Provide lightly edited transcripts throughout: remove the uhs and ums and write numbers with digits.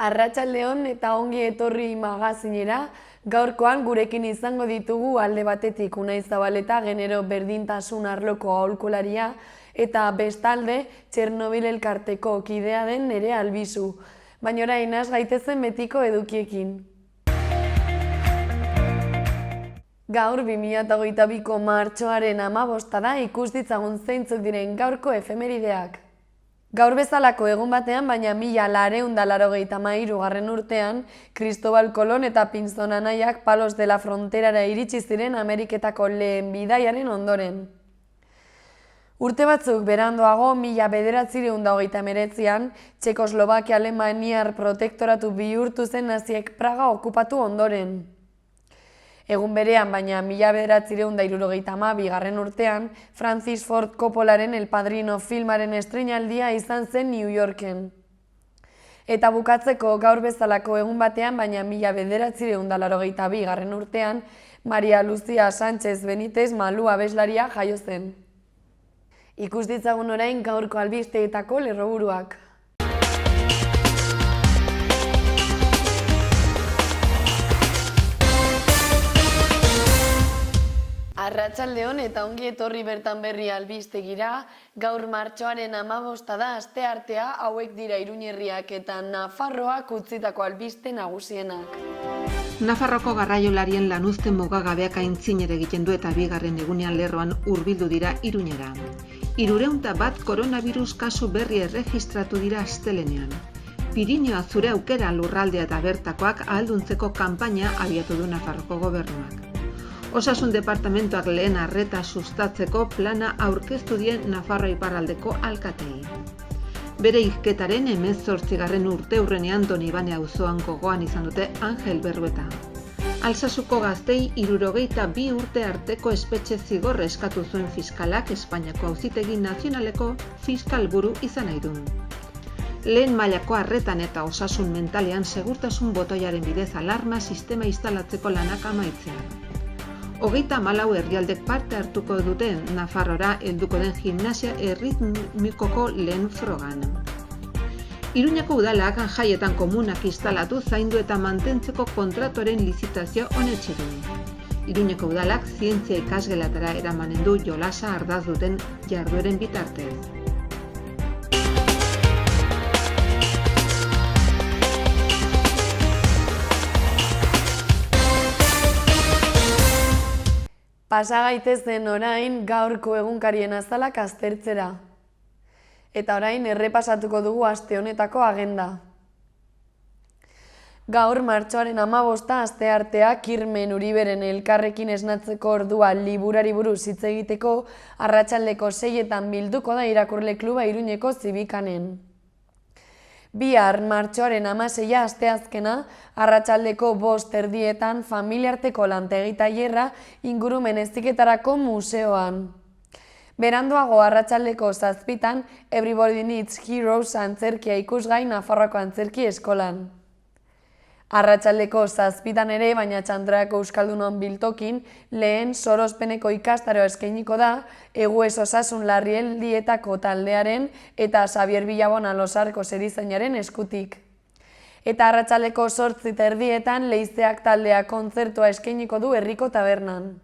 Arratsaldeon eta ongi etorri magazinera, gaurkoan gurekin izango ditugu alde batetik Unai Zabaleta genero berdintasun arloko aholkularia eta bestalde Txernobil elkarteko kidea den Nerea Albizu. Baina orain has gaitezen betiko edukiekin. Gaur 2022ko martxoaren 15 da, ikus ditzagun zeintzuk diren gaurko efemerideak. Gaur bezalako egun batean, baina 1983 urtean, Cristobal Colon eta Pinzon anaiak Palos de la Fronterara iritsi ziren Ameriketako lehen bidaiaren ondoren. Urte batzuk beranduago, 1939an, Txekoslovakia alemaniar protektoratu bihurtu zen naziek Praga okupatu ondoren. Egun berean, baina 1972 urtean, Francis Ford Coppolaren El Padrino filmaren estreinaldia izan zen New Yorken. Eta bukatzeko gaur bezalako egun batean, baina 1982 urtean, Maria Lucia Sánchez Benítez Malu abeslaria jaio zen. Ikus ditzagun orain gaurko albisteetako lerroburuak. Arratsaldeon eta ongi etorri bertan berri albistegira, gaur martxoaren 15 da asteartea, hauek dira Iruñerriak eta Nafarroak utzitako albiste nagusienak. Nafarroko garraiolarien lanuzte mugagabeak aintzinera egiten du eta bigarren egunean lerroan hurbildu dira Iruñera. 301 koronavirus kasu berri erregistratu dira astelenean. Pirinioa zure aukera lurraldea eta bertakoak ahalduntzeko kanpaina abiatu du Nafarroko gobernuak. Osasun departamentoak lehen arreta sustatzeko plana aurkeztu die Nafarroa iparraldeko alkateei. Bere hilketaren 18. urteurrenean Donibane auzoan gogoan izan dute Angel Berrueta. Alsasuko gaztei 62 urte arteko espetxe zigor eskatu zuen fiskalak Espainiako Auzitegi Nazionaleko fiskalburu izan nahi du. Lehen mailako arretan eta osasun mentalean segurtasun botoiaren bidez alarma sistema instalatzeko lanak amaitzean. 34 herrialdek parte hartuko dute Nafarrora helduko den gimnasia erritmikoko lehen frogan. Iruñako udalak jaietan komunak instalatu zaindu eta mantentzeko kontratuaren lizitazioa onetsi du. Iruñako udalak zientzia ikasgelatara eramanen du jolasa ardaz duten jardueren bitartez. Pasa gaitezen orain gaurko egunkarien azalak aztertzera. Eta orain errepasatuko dugu aste honetako agenda. Gaur martxoaren 15 asteartea Kirmen Uriberen elkarrekin esnatzeko ordua liburari buruz hitz egiteko arratsaldeko 6etan bilduko da irakurle kluba Iruñeko Zibikanen. Bihar martxoaren 16 asteazkena, arratsaldeko 5:30 familiarteko lantegi tailerra ingurumen heziketarako museoan. Beranduago arratsaldeko 7:00 Everybody Needs Heroes antzerkia ikusgai Nafarroako antzerki eskolan. Arratsaldeko 7:00 ere, baina Txandrako Euskaldunon biltokin, lehen sorospeneko ikastaroa eskainiko da, Egues Osasun Larrialdietako taldearen eta Xabier Billabona Losarko serizainaren eskutik. Eta arratsaldeko 8:30 Leizeak taldea kontzertua eskainiko du herriko tabernan.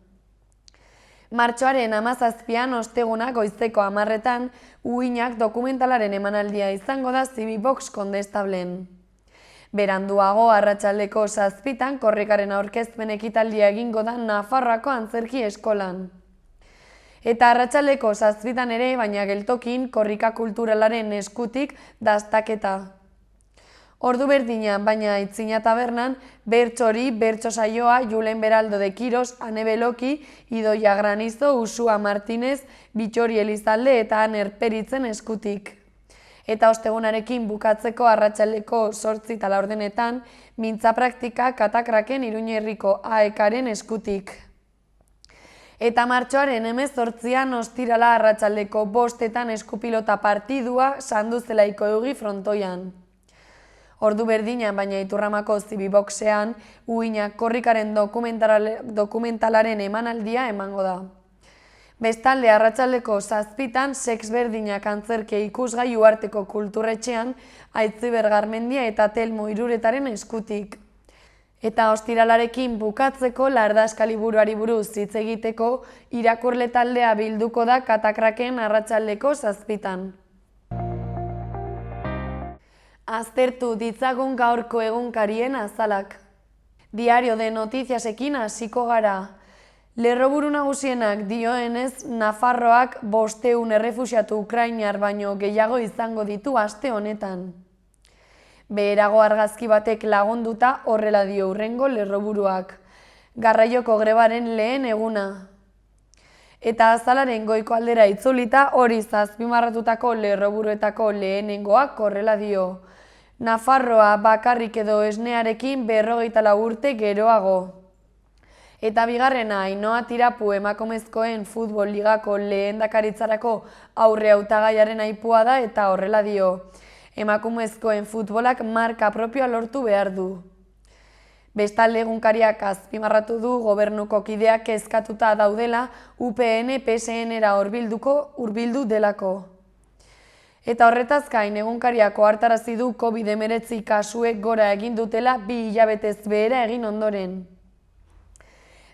Martxoaren 17an osteguna goizeko 10:00 Uhinak dokumentalaren emanaldia izango da Zibibox Kondestablen. Beranduago arratsaldeko 7:00 korrikaren aurkezpen ekitaldia egingo da Nafarroako antzerki eskolan. Eta arratsaldeko 7:00 ere, baina geltokin korrika kulturalaren eskutik dastaketa. Ordu berdinan, baina Aitzina tabernan, bertsori, bertso saioa, Julen Beraldo de Kiros, Ane Beloki, Idoia Granizo, Usua Martinez, Bitxori Elizalde eta Aner Peritzen eskutik. Eta ostegunarekin bukatzeko arratsaldeko 8:00 mintza praktika Katakraken Iruñerriko AEKaren eskutik. Eta martxoaren 18an ostirala arratsaldeko 5:00 eskupilota partidua Sanduzelaiko Eugi frontoian. Ordu berdinan, baina Iturramako Zibiboxean, Uhinak korrikaren dokumentalaren emanaldia emango da. Bestalde, arratsaldeko 7:00 sex berdinak antzerkia ikusgai uharteko kulturetxean Aitziber Garmendia eta Telmo Iruretaren eskutik. Eta ostiralarekin bukatzeko Lardazka liburuari buruz hitz egiteko irakurle taldea bilduko da Katakraken arratsaldeko 7:00. Aztertu ditzagun gaurko egunkarien azalak. Diario de Notiziasekin hasiko gara. Lerroburu nagusienak dioenez, Nafarroak 500 errefuxiatu ukrainar baino gehiago izango ditu aste honetan. Beherago argazki batek lagunduta horrela dio hurrengo lerroburuak. Garraioko grebaren lehen eguna. Eta azalaren goiko aldera itzulita hori azpimarratutako lerroburuetako lehenengoak horrela dio. Nafarroa bakarrik edo esnearekin 54 urte geroago. Eta bigarrena, Ainhoa Tirapu emakumezkoen futbol ligako lehendakaritzarako aurre hautagaiaren aipua da eta horrela dio. Emakumezkoen futbolak marka propioa lortu behar du. Bestalde egunkariak azpimarratu du gobernuko kideak kezkatuta daudela UPN-PSN-era hurbildu delako. Eta horretaz gain egunkariak ohartarazi du COVID-19 kasuek gora egin dutela 2 hilabetez behera egin ondoren.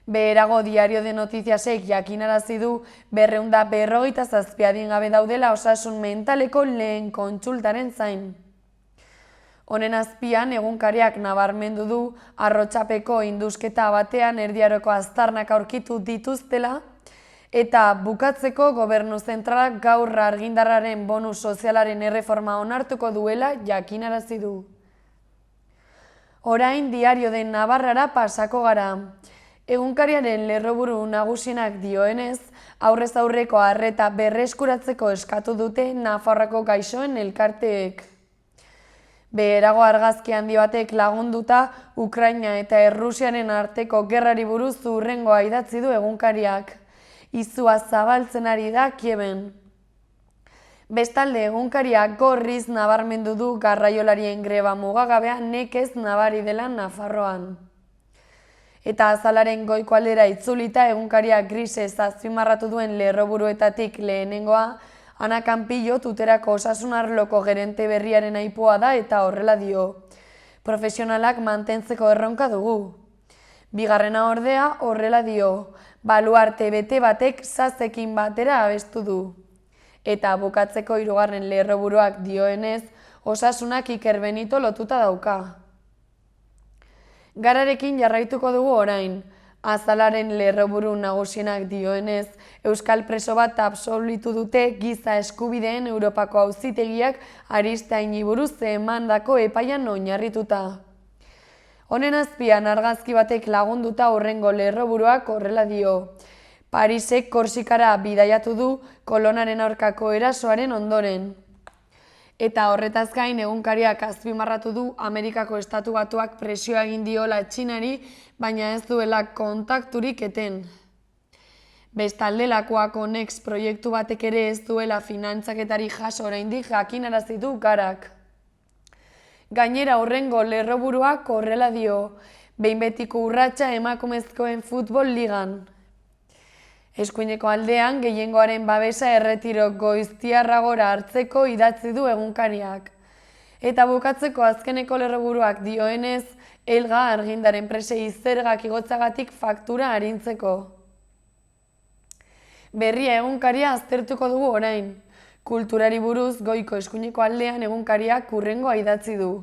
Beherago Diario de Notiziasek jakinarazi du 257 adingabe daudela osasun mentaleko lehen kontsultaren zain. Honen azpian egunkariak nabarmendu du Arrotxapeko indusketa batean erdiaroko aztarnak aurkitu dituztela eta bukatzeko gobernu zentralak gaur argindarraren bonus sozialaren erreforma onartuko duela jakinarazi du. Orain Diario de Navarrara pasako gara. Egunkariaren lerroburu nagusienak dioenez, aurrez aurreko arreta berreskuratzeko eskatu dute Nafarroako gaixoen elkarteek. Beherago argazki handi batek lagunduta Ukraina eta Errusiaren arteko gerrari buruz hurrengoa idatzi du egunkariak. Izua zabaltzen ari da Kieven. Bestalde egunkariak gorriz nabarmendu du garraiolarien greba mugagabea nekez nabari dela Nafarroan. Eta azalaren goiko aldera itzulita egunkariak grisez azpimarratu duen lerroburuetatik lehenengoa, Ana Campillo tuterako osasun arloko gerente berriaren aipua da eta horrela dio. Profesionalak mantentzeko erronka dugu. Bigarrena ordea horrela dio. Baluarte bete batek sazekin batera abestu du. Eta bukatzeko 3. lerroburuak dioenez, osasunak Iker Benito lotuta dauka. Gararekin jarraituko dugu orain. Azalaren lerroburu nagusienak dioenez, euskal preso bat absolbitu dute giza eskubideen Europako auzitegiak Aristaini buruz emandako epaian oinarrituta. Honen azpian argazki batek lagunduta hurrengo lerroburuak horrela dio. Parisek Korsikara bidaiatu du kolonaren aurkako erasoaren ondoren. Eta horretaz gain egunkariak azpimarratu du Amerikako Estatu Batuak presioa egin diola Txinari, baina ez duela kontakturik eten. Bestalde Lakuako Next proiektu batek ere ez duela finantzaketari jaso oraindik jakinarazi du Garak. Gainera hurrengo lerroburuak horrela dio, behin betiko urratsa emakumezkoen futbol ligan. Eskuineko aldean gehiengoaren babesa erretiro goiztiarragora hartzeko idatzi du egunkariak. Eta bukatzeko azkeneko lerroburuak dioenez, Elga argindaren presei zergak igotzagatik faktura arintzeko. Berria egunkaria aztertuko dugu orain. Kulturari buruz goiko eskuineko aldean egunkariak hurrengoa idatzi du.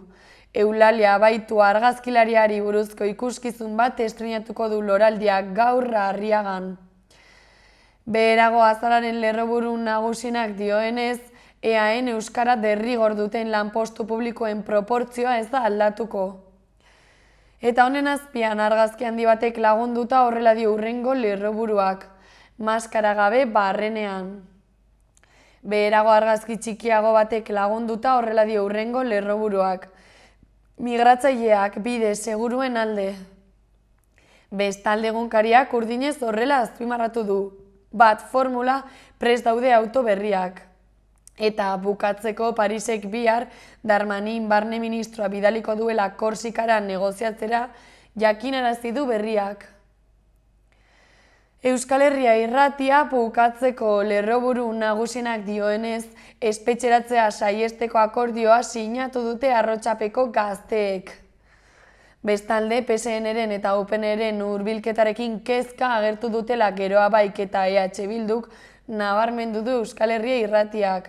Eulalia Baitu argazkilariari buruzko ikuskizun bat estreinatuko du Loraldiak gaur Arriagan. Beherago azalaren lerroburu nagusienak dioenez, EAen euskara derrigor duten lanpostu publikoen proportzioa ez da aldatuko. Eta honen azpian argazki handi batek lagunduta horrela dio hurrengo lerroburuak, maskara gabe barrenean. Beherago argazki txikiago batek lagunduta horrela dio hurrengo lerroburuak, migratzaileak bide seguruen alde. Bestalde egunkariak urdinez horrela azpimarratu du. Bat formula prest daude auto berriak. Eta bukatzeko Parisek bihar Darmanin barne ministroa bidaliko duela Korsikara negoziatzera jakinarazi du berriak. Euskal Herria irratia bukatzeko lerroburu nagusienak dioenez, espetxeratzea saiesteko akordioa sinatu dute Arrotzapeko gazteek. Bestalde, PSN-ren eta UPN-ren hurbilketarekin kezka agertu dutela Geroa Baik eta EH Bilduk nabarmendu du Euskal Herria irratiak.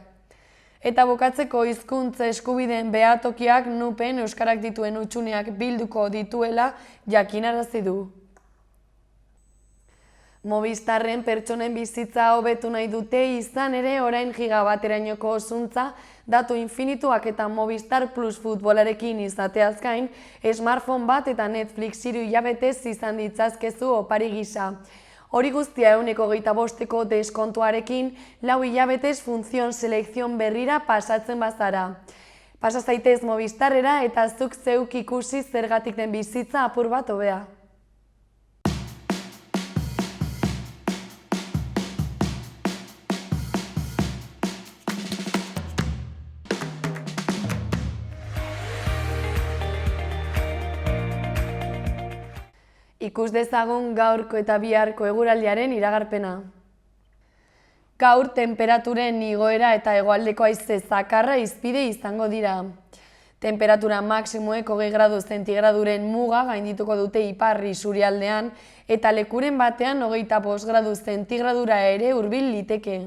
Eta bukatzeko hizkuntza eskubideen behatokiak NUPen euskarak dituen hutsuneak bilduko dituela jakinarazi du. Movistarren pertsonen bizitza hobetu nahi dute izan ere orain gigabaterainoko zuntza, datu infinituak eta Movistar Plus futbolarekin izateaz gain, smartphone bat eta Netflix 3 hilabetez izan ditzazkezu opari gisa. Hori guztia 125ko deskontuarekin, 4 hilabetez funzion selekzion berrira pasatzen bazara. Pasa zaitez Movistarrera eta zuk zeuk ikusi zergatik den bizitza apur bat hobea. Ikus dezagun gaurko eta biharko eguraldiaren iragarpena. Gaur tenperaturen igoera eta hegoaldeko haize zakarra hizpide izango dira. Temperatura maksimoek 20 gradu zentigraduren muga gaindituko dute ipar isurialdean eta lekuren batean 25 gradu zentigradura ere hurbil liteke.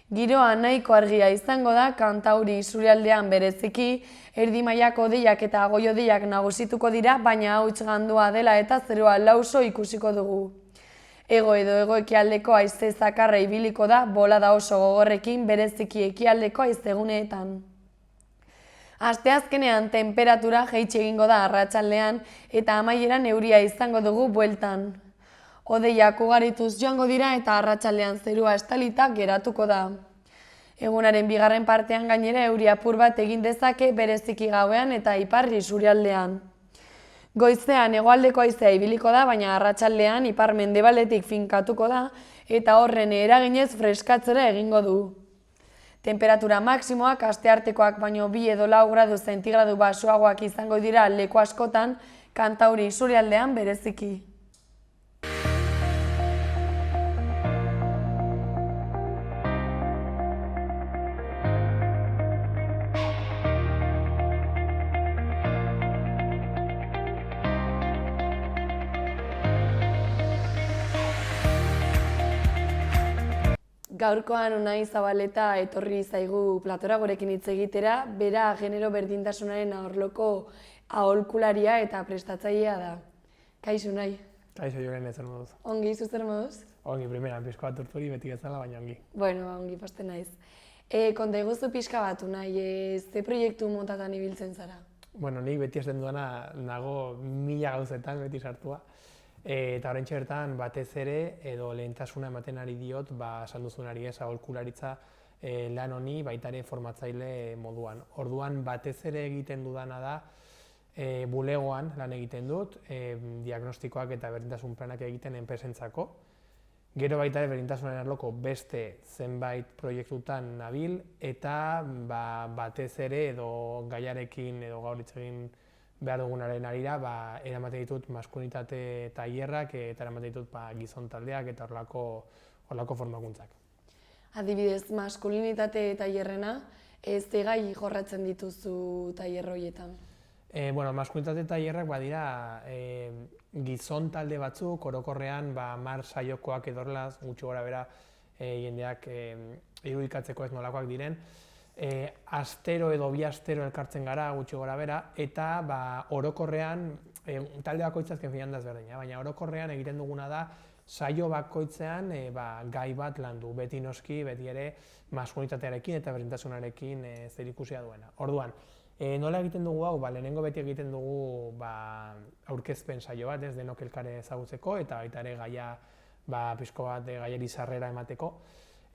Giroa nahiko argia izango da Kantauri isurialdean bereziki, erdi mailako hodeiak eta goi-hodeiak nagusituko dira, baina hauts gandua dela eta zerua lauso ikusiko dugu. Hego edo hego-ekialdeko haize zakarra ibiliko da, bolada oso gogorrekin bereziki ekialdeko haizeguneetan. Asteazkenean temperatura jaitsi egingo da arratsaldean eta amaieran euria izango dugu bueltan. Hodeiak ugarituz joango dira eta arratsaldean zerua estalita geratuko da. Egunaren bigarren partean gainera euri apur bat egin dezake bereziki gauean eta ipar isurialdean. Goizean hegoaldeko haizea ibiliko da, baina arratsaldean ipar mendebaldetik finkatuko da eta horren eraginez freskatzera egingo du. Temperatura maksimoak asteartekoak baino 2 edo 4 gradu zentigradu baxuagoak izango dira leku askotan, Kantauri isurialdean bereziki. Gaurkoan Unai Zabaleta etorri zaigu Platora gurekin hitz egitera, bera genero berdintasunaren arloko aholkularia eta prestatzailea da. Kaixo, Unai? Kaixo, Jolene, zer moduz? Ongi, zu zer moduz? Ongi, primeran, pixko bat urturi beti bezala, baina ongi. Bueno, ongi, posten naiz. Konta iguzu pixka bat, Unai, ze proiektu montatan ibiltzen zara? Bueno, nik beti esten duana nago 1000 gauzetan beti sartua. Eta oraintxe bertan batez ere edo lehentasuna ematen ari diot, esan duzunari ez, aholkularitza lan honi baita ere formatzaile moduan. Orduan batez ere egiten dudana da bulegoan lan egiten dut, diagnostikoak eta berdintasun planak egiten enpresentzako. Gero baita ere berdintasunaren arloko beste zenbait proiektutan nabil eta batez ere edo gaiarekin edo gaur hitz egin behar dugunaren arira, eramaten ditut maskulinitate tailerrak eta eramaten ditut gizon taldeak eta horlako formakuntzak. Adibidez, maskulinitate tailerrena, ze gai jorratzen dituzu tailer horietan? Bueno, maskulinitate tailerrak badira gizon talde batzuk, orokorrean 10 saiokoak edorlaz, gutxi gora bera jendeak irudikatzeko ez nolakoak diren, astero edo 2 astero elkartzen gara gutxi gora bera, eta orokorrean, talde bakoitzak finan da ezberdina, baina orokorrean egiten duguna da saio bakoitzean gai bat landu, beti noski, beti ere maskulinitatearekin eta berdintasunarekin zerikusia duena. Orduan, nola egiten dugu hau? Lehenengo beti egiten dugu aurkezpen saio bat, ez denok elkar ezagutzeko, eta baita ere gaia pixko bat gaiari sarrera emateko.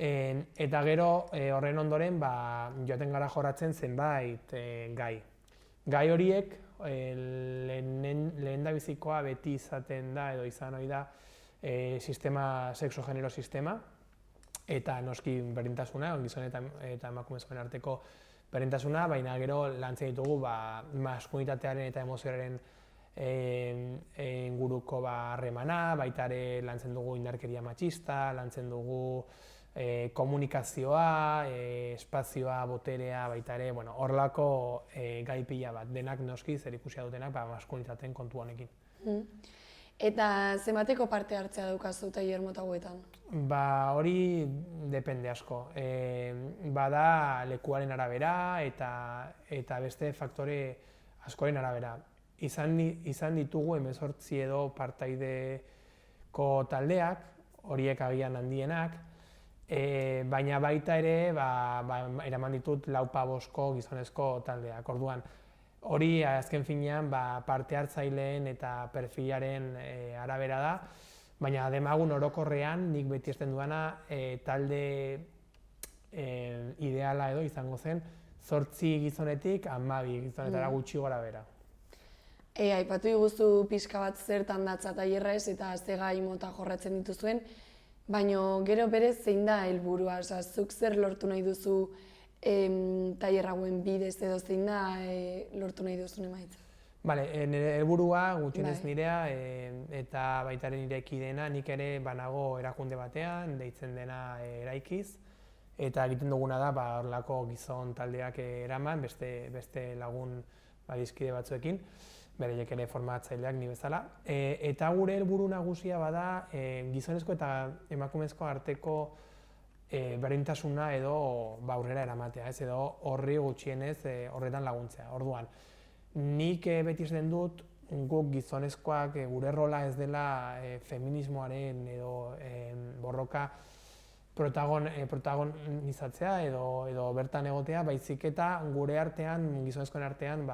Eta gero horren ondoren joaten gara jorratzen zenbait gai. Gai horiek lehendabizikoa beti izaten da edo izan ohi da sistema, sexo-genero sistema eta noski berdintasuna, gizon eta emakumezkoen arteko berdintasuna, baina gero lantzen ditugu maskulinitatearen eta emozioaren inguruko harremana, baita ere lantzen dugu indarkeria matxista, lantzen dugu komunikazioa, espazioa, boterea, baita ere, horrelako gai pila bat, denak noski zerikusia dutenak maskulinitateen kontu honekin. Eta zenbateko parte hartzea daukazu tailer mota hauetan? Hori depende asko. Bada lekuaren arabera eta beste faktore askoren arabera. Izan ditugu 18 edo partaideko taldeak, horiek agian handienak, baina baita ere eraman ditut 4-5 gizonezko taldeak. Orduan, hori azken finean parte hartzaileen eta perfilaren arabera da, baina demagun orokorrean nik beti esten duana talde ideala edo izango zen 8 gizonetik 12 gizonetara gutxi gora bera. Aipatu diguzu pixka bat zertan datza tailerra ez eta ze gai mota jorratzen dituzuen, baina gero berez zein da helburua, zuk zer lortu nahi duzu tailer hauen bidez edo zein da lortu nahi duzun emaitza? Nire helburua gutxienez nirea eta baita ere nire kideena, nik ere banago erakunde batean, deitzen dena Eraikiz, eta egiten duguna da horrelako gizon taldeak eraman, beste lagun dizkide batzuekin, bereiek ere formatzaileak ni bezala. Eta gure helburu nagusia bada gizonezko eta emakumezko arteko berdintasuna edo aurrera eramatea, edo horri gutxienez horretan laguntzea. Orduan, nik beti esaten dut guk gizonezkoak gure rola ez dela feminismoaren edo borroka protagonizatzea edo bertan egotea, baizik eta gure artean, gizonezkoen artean,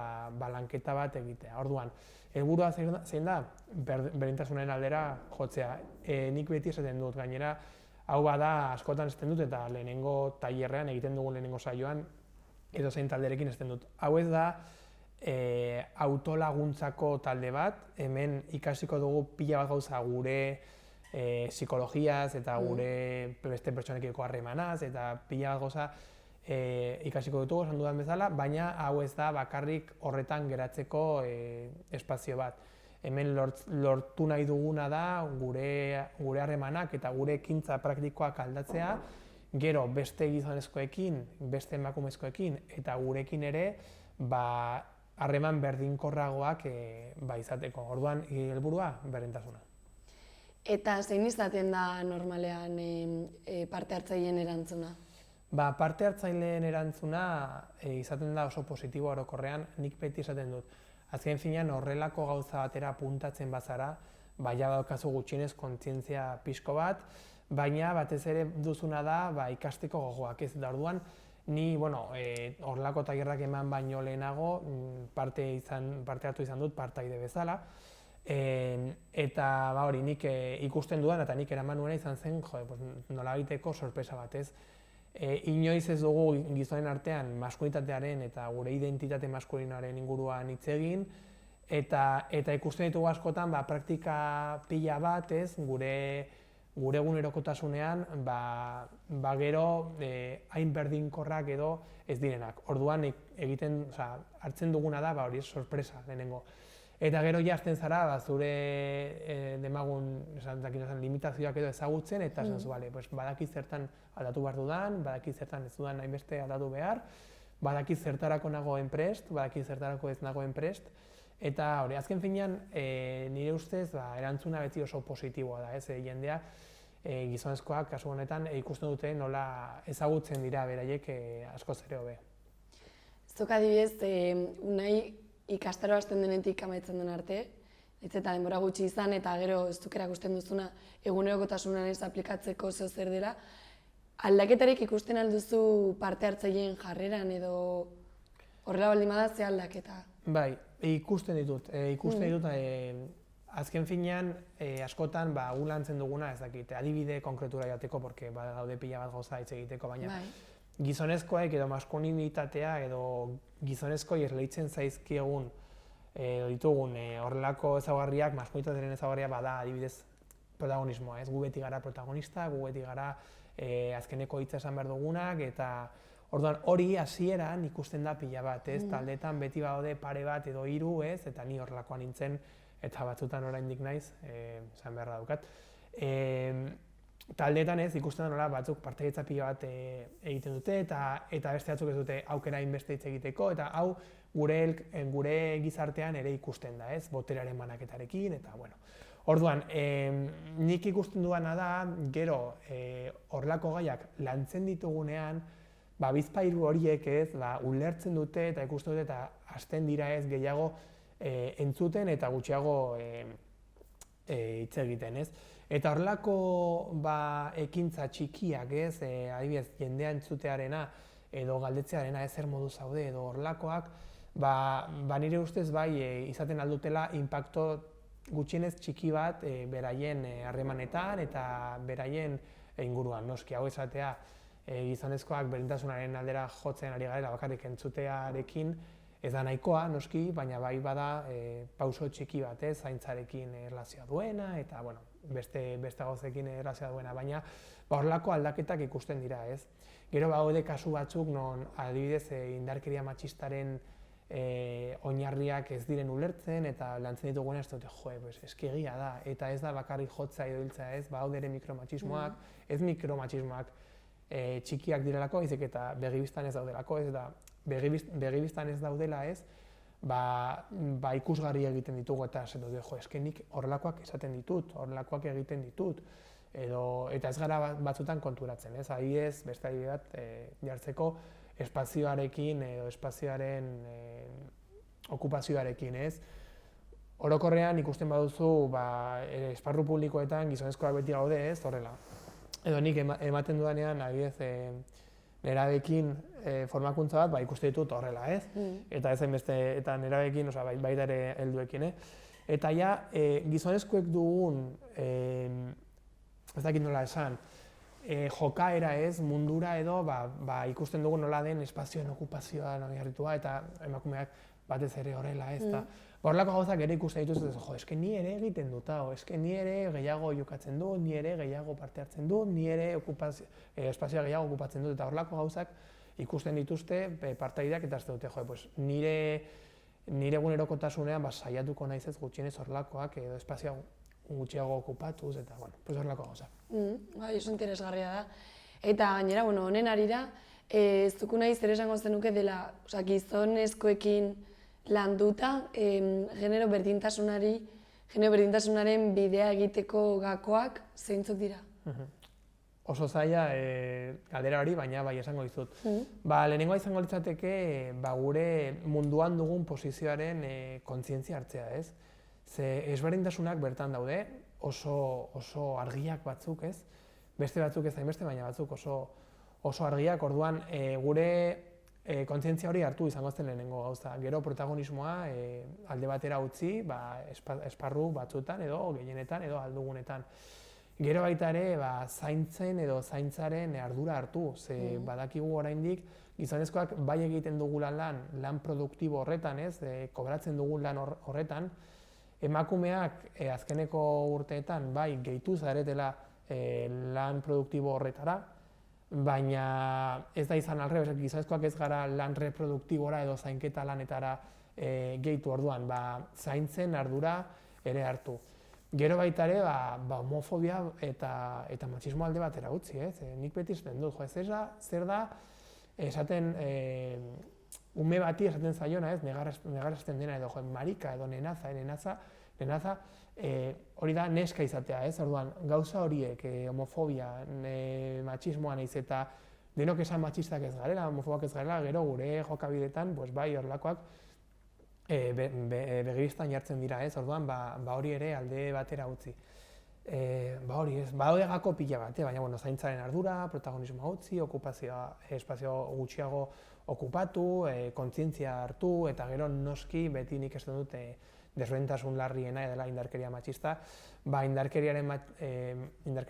lanketa bat egitea. Orduan, helburua zein da? Berdintasunen aldera jotzea. Nik beti esaten dut, gainera, hau bada askotan esaten dut eta lehenengo tailerrean egiten dugun lehenengo saioan edo zein talderekin esaten dut. Hau ez da autolaguntzako talde bat, hemen ikasiko dugu pila bat gauza gure psikologiaz eta gure beste pertsonekiko harremanaz eta pila bat gauza ikasiko ditugu esan dudan bezala, baina hau ez da bakarrik horretan geratzeko espazio bat. Hemen lortu nahi duguna da gure harremanak eta gure ekintza praktikoak aldatzea, gero beste gizonezkoekin, beste emakumezkoekin eta gurekin ere harreman berdinkorragoak izateko. Orduan, helburua berdintasuna. Eta zein izaten da normalean parte hartzaileen erantzuna? Parte hartzaileen erantzuna izaten da oso positibo orokorrean, nik beti esaten dut. Azken finean horrelako gauza batera puntatzen bazara, ja daukazu gutxienez kontzientzia pixko bat, baina batez ere duzuna da ikasteko gogoak ez da. Orduan, ni horrelako tailerrak eman baino lehenago parte hartu izan dut partaide bezala, eta hori nik ikusten dudan eta nik eraman nuena izan zen nolabaiteko sorpresa bat ez. Inoiz ez dugu gizonen artean maskulinitatearen eta gure identitate maskulinaren inguruan hitz egin, eta ikusten ditugu askotan praktika pila bat ez, gure egunerokotasunean gero hain berdinkorrak edo ez direnak. Orduan hartzen duguna da hori sorpresa lehenengo. Eta gero jazten zara zure demagun limitazioak edo ezagutzen eta badakit zertan aldatu behar dudan, badakit zertan ez dudan hainbeste aldatu behar, badakit zertarako nagoen prest, badakit zertarako ez nagoen prest, eta hori azken finean nire ustez erantzuna beti oso positiboa da, jendea gizonezkoak kasu honetan ikusten dute nola ezagutzen dira beraiek askoz ere hobe. Zuk adibidez, unai ikastaro hasten denetik amaitzen den arte, eta denbora gutxi izan eta gero ez duk erakusten duzuna egunerokotasunean ez aplikatzeko zeo zer dela, aldaketarik ikusten alduzu parte hartzaileen jarreran edo horrela baldin bada ze aldaketa? Bai, ikusten ditut. Azken finean, askotan gu lantzen duguna ez dakit, adibide konkretura jateko, porque gaude pila bat gauza hitz egiteko, baina gizonezkoek edo maskulinitatea edo gizonezkoi esleitzen zaizkiegun ditugun horrelako ezaugarriak, maskulinitatearen ezaugarria bada adibidez protagonismoa, ez? Gu beti gara protagonista, gu beti gara azkeneko hitza esan behar dugunak eta Orduan, hori hasieran ikusten da pila bat, ez? Taldeetan beti badaude pare bat edo 3, ez? Eta ni horrelakoa nintzen, eta batzutan oraindik naiz, esan beharra daukat. Taldeetan ez, ikusten da nola batzuk partaidetza pila bat egiten dute, eta beste batzuk ez dute aukera inbeste hitz egiteko, eta hau gure gizartean ere ikusten da, ez? Boterearen banaketarekin, eta bueno. Orduan, nik ikusten duana da, gero horrelako gaiak lantzen ditugunean, bizpahiru horiek ez, ulertzen dute eta ikusten dute eta hasten dira ez gehiago entzuten eta gutxiago hitz egiten, ez? Eta horrelako ekintza txikiak, ez, adibidez, jendea entzutearena edo galdetzearena ez zer modu zaude edo horrelakoak, nire ustez izaten aldutela inpakto gutxienez txiki bat beraien harremanetan eta beraien inguruan. Noski, hau esatea, gizonezkoak berdintasunaren aldera jotzen ari garela bakarrik entzutearekin ez da nahikoa, noski, baina bai bada pauso txiki bat, zaintzarekin erlazioa duena eta beste gauzekin erlazioa duena, baina horrelako aldaketak ikusten dira, ez? Gero badaude kasu batzuk non adibidez indarkeria matxistaren oinarriak ez diren ulertzen eta lantzen ditugunean ez dute, eski egia da, eta ez da bakarrik jotzea edo hiltzea, ez? Badaude ere mikromatxismoak, ez mikromatxismoak txikiak direlako, baizik eta begibistan ez daudelako, ez da, begibistan ez daudela ez, ikusgarri egiten ditugu eta esan dute, eske nik horrelakoak esaten ditut, horrelakoak egiten ditut, eta ez gara batzutan konturatzen, ez? Adibidez, beste adibide bat jartzeko espazioarekin edo espazioaren okupazioarekin, ez? Orokorrean ikusten baduzu, esparru publikoetan gizonezkoak beti gaude, ez? Horrela. Edo nik ematen dudanean, adibidez, nerabeekin formakuntza bat, ikuste ditut horrela, ez? Eta ez hainbeste, eta nerabeekin, baita ere helduekin, Eta ja, gizonezkoek dugun, ez dakit nola esan, jokaera ez, mundura edo, ikusten dugu nola den espazioen okupazioa oinarritua eta emakumeak batez ere horrela, ez da. Horrelako gauzak ere ikusten dituz, eske ni ere egiten dut, eske ni ere gehiago jokatzen dut, ni ere gehiago parte hartzen dut, ni ere espazioa gehiago okupatzen dut, eta horrelako gauzak ikusten dituzte partaideak eta ez dute, nire egunerokotasunean saiatuko naiz ez gutxienez horrelakoak edo espazioa gutxiago okupatuz, eta horrelako gauzak. Oso interesgarria da. Eta gainera, honen arira, ez duku nahi zer esango zenuke dela, gizonezkoekin landuta, genero berdintasunaren bidea egiteko gakoak zeintzuk dira? Oso zaila galdera hori, baina bai esango dizut. Lehenengoa izango litzateke gure munduan dugun posizioaren kontzientzia hartzea, ez? Ze ezberdintasunak bertan daude, oso argiak batzuk, ez? Beste batzuk ez hainbeste, baina batzuk oso argiak, orduan gure kontzientzia hori hartu izango zen lehenengo gauza. Gero protagonismoa alde batera utzi, esparru batzutan edo gehienetan edo aldugunetan. Gero baita ere zaintzen edo zaintzaren ardura hartu, ze badakigu oraindik gizonezkoak bai egiten dugula lan produktibo horretan, ez, kobratzen dugun lan horretan, emakumeak azkeneko urteetan bai gehitu zaretela lan produktibo horretara, baina ez da izan alrebez, gizonezkoak ez gara lan reproduktibora edo zainketa lanetara gehitu, orduan, zaintzen ardura ere hartu. Gero baita ere, homofobia eta matxismo alde batera utzi, ez? Nik beti esaten dut, zer da, esaten, ume bati esaten zaiona, ez? Negarazten dena edo, marika edo nenaza, hori da neska izatea, ez? Orduan, gauza horiek, homofobia, matxismoa nahiz eta denok esan matxistak ez garela, homofobak ez garela, gero gure jokabidetan, bai horrelakoak, begibistan jartzen dira, ez? Orduan, hori ere alde batera utzi. Hori ez, badaude gako pila bat, baina zaintzaren ardura, protagonismoa utzi, okupazioa, espazio gutxiago okupatu, kontzientzia hartu, eta gero noski beti nik esan dut desberdintasun larriena edela indarkeria matxista, indarkeria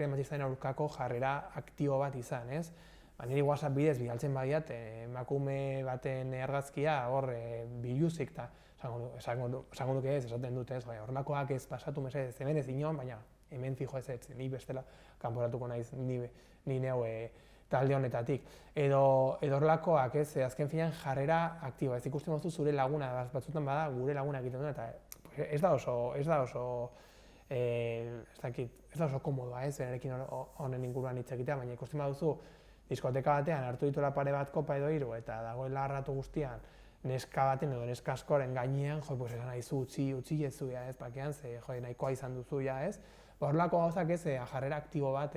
matxistaren aurkako jarrera aktibo bat izan, ez? Niri WhatsApp bidez bidaltzen badiat, emakume baten argazkia hor biluzik eta esango duke ez, esaten dut ez, horrelakoak ez pasatu mesedez, hemen ez inon, baina hemen fijo ez, ni bestela kanporatuko naiz ni neu talde honetatik. Edo horrelakoak, ez, azken finean jarrera aktiboa, ez ikusten duzu zure laguna, batzutan bada gure laguna egiten duen, eta ez da oso komodoa, ez, berarekin honen inguruan hitz egitea, baina ikusten baduzu diskoteka batean hartu dituela pare bat kopa edo hiru eta dagoela arratu guztian neska baten edo neska askoren gainean, pues esan nahizu utzi jezu, ez, bakean, nahikoa izan duzu, ez, horrelako gauzak ez, jarrera aktibo bat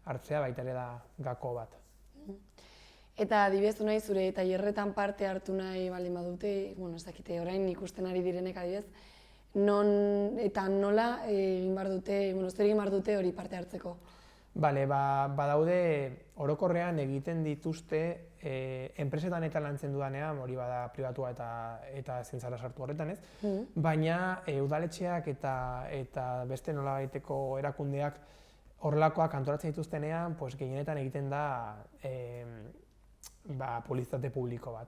hartzea baita ere da gako bat. Eta adibidez nahi zure tailerretan parte hartu nahi baldin badute, ez dakite orain ikusten ari direnek adibidez, non eta nola egin behar dute, zer egin behar dute hori parte hartzeko? Bale, badaude orokorrean egiten dituzte enpresetan eta lantzen dudanean, hori bada pribatua eta zintzara sartu horretan, ez? Baina udaletxeak eta beste nolabaiteko erakundeak horrelakoak antolatzen dituztenean, gehienetan egiten da publizitate publiko bat.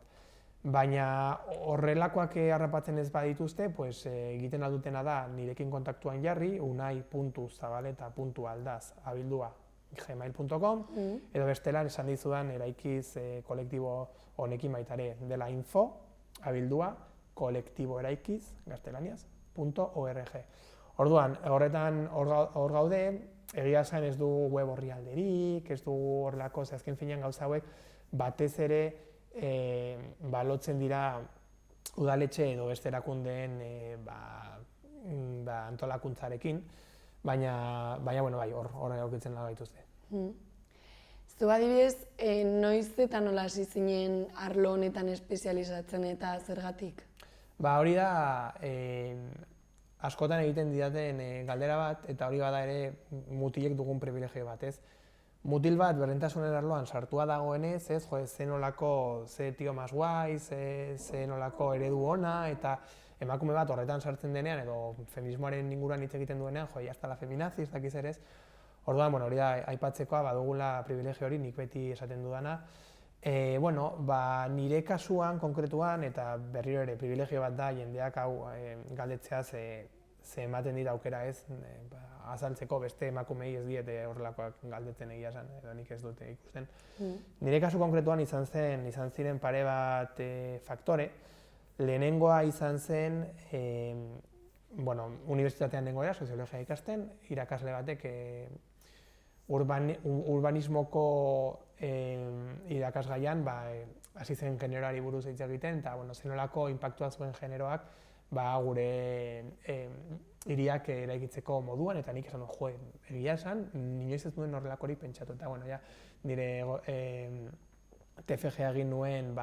Baina horrelakoak harrapatzen ez badituzte, egiten aldutena da nirekin kontaktuan jarri, unai.zabaleta.aldaz@gmail.com edo bestelan esan dizudan eraikiz kolektibo honekin baitare dela info@kolektiboeraikiz gaztelaniaz.org. Orduan, hor gaude, egia esan ez du web orrialderik, ez du horrelako, azken finean gauza hauek batez ere lotzen dira udaletxe edo beste erakundeen antolakuntzarekin, baina hor egokitzen laga dituzte. Zu adibidez, noiz eta nola hasi zinen arlo honetan espezializatzen eta zergatik? Hori da askotan egiten didaten galdera bat, eta hori bada ere mutilek dugun privilegio bat, ez? Mutil bat berdintasunen arloan sartua dagoenez, ze nolako, ze tio mas guai, ze nolako eredu ona, eta emakume bat horretan sartzen denean, edo feminismoaren inguruan hitz egiten duenean, hasta la feminazi, ez dakiz ere ez. Orduan, hori da aipatzekoa, badugula privilegio hori, nik beti esaten dudana. Nire kasuan, konkretuan, eta berriro ere privilegio bat da, jendeak hau galdetzea ze ematen dira aukera ez, azaltzeko beste emakumei ez diete horrelakoak galdetzen egia esan, edo nik ez dute ikusten. Nire kasu konkretuan izan ziren pare bat faktore. Lehenengoa izan zen, unibertsitatean nengoela, soziologia ikasten, irakasle batek urbanismoko irakasgaian hasi zen generoari buruz hitz egiten, eta zenolako inpaktua zuen generoak gure hiriak eraikitzeko moduan, eta nik esan dut, egia esan, inoiz ez nuen horrelakorik pentsatu, eta nire TFG egin nuen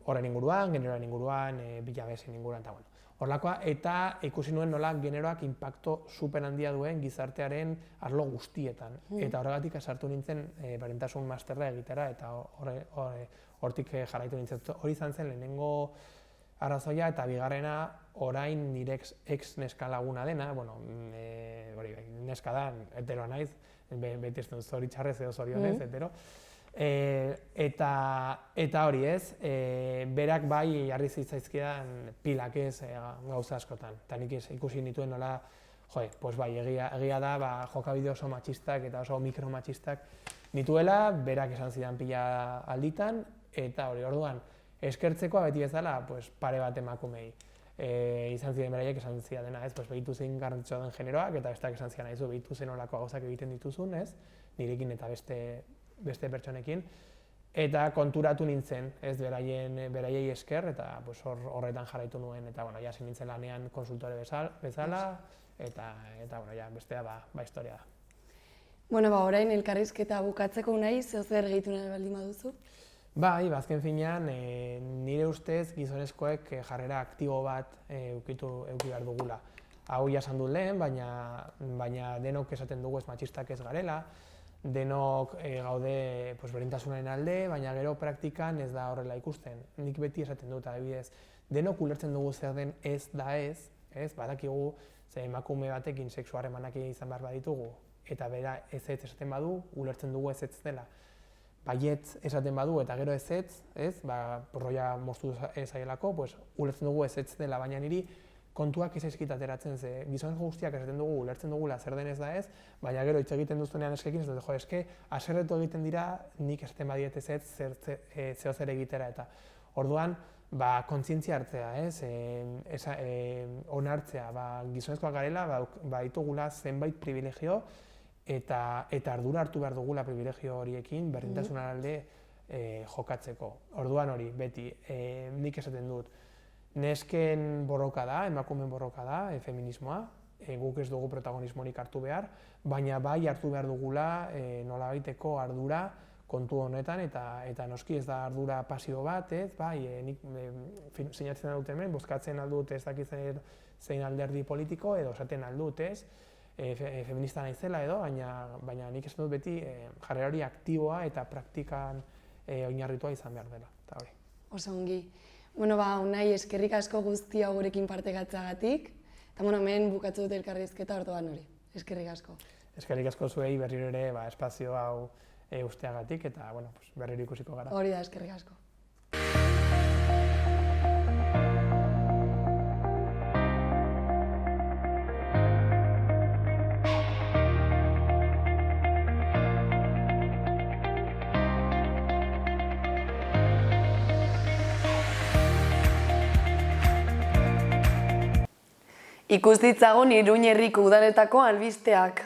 horren inguruan, generoaren inguruan, bilabesen inguruan, eta horrelakoa, eta ikusi nuen nola generoak inpakto super handia duen gizartearen arlo guztietan, eta horregatik sartu nintzen berdintasun masterra egitera, eta hortik jarraitu nintzen. Hori izan zen lehenengo arrazoia, eta bigarrena orain nire ex neska laguna dena, neska da, heteroa naiz, beti ez dut zoritxarrez edo zorionez, hetero, eta hori ez, berak bai jarri zitzaizkidan pilak ez gauza askotan, eta nik ikusi nituen nola, egia da, jokabide oso matxistak eta oso mikromatxistak nituela, berak esan zidan pila alditan, eta hori orduan, eskertzekoa beti bezala pare bat emakumei. Izan ziren beraiek esan zidana, behitu zein garrantzitsua den generoak, eta bestak esan zidan aizu, behitu zen olako gauzak egiten dituzun, nirekin eta beste pertsonekin, eta konturatu nintzen, beraiei esker, eta horretan jarraitu nuen, eta hasi nintzen lanean konsultore bezala, eta bestea historia da. Orain elkarrizketa bukatzeko nahi, zer gehitu nahi baldin baduzu? Azken finean, nire ustez gizonezkoek jarrera aktibo bat eduki behar dugula. Hau jasan dut lehen, baina denok esaten dugu ez matxistak ez garela, denok gaude berdintasunaren alde, baina gero praktikan ez da horrela ikusten. Nik beti esaten dut, adibidez, denok ulertzen dugu zer den ez da ez, badakigu emakume batekin sexu harremanak izan behar baditugu, eta bera ez esaten badu, ulertzen dugu ez dela. Baietz esaten badu eta gero ezetz, roia moztu zaielako, ulertzen dugu ezetz dela, baina niri kontuak ez zaizkit ateratzen, ze gizonezko guztiak esaten dugu, ulertzen dugula zer denez da ez, baina gero hitz egiten duztunean eskekin, ez dut, jo, eske, haserretu egiten dira, nik esaten badietez ez, zeo zer egitera, eta orduan, kontzientzia hartzea, ez, onartzea, gizonezkoak garela, ditugula zenbait privilegio, eta ardura hartu behar dugula privilegio horiekin, berdintasunan alde jokatzeko. Orduan hori, beti, nik esaten dut, nesken borroka da, emakumeen borroka da, feminismoa, guk ez dugu protagonismorik hartu behar, baina bai hartu behar dugula nolabaiteko ardura kontu honetan, eta noski ez da ardura pasio bat, nik sinatzen aldut hemen, bozkatzen aldut ez dakit zein alderdi politiko, edo esaten aldut ez, feminista naizela edo, baina nik esan dut beti jarrera hori aktiboa eta praktikan oinarritua izan behar dela, eta hori. Oso ongi. Unai, eskerrik asko guztia gurekin partekatzeagatik, eta hemen bukatzu dut elkarrizketa orduan hori. Eskerrik asko. Eskerrik asko zuei berriro ere espazio hau usteagatik, eta berriro ikusiko gara. Hori da, eskerrik asko. Ikus ditzagun Iruña herriko udaletako albisteak.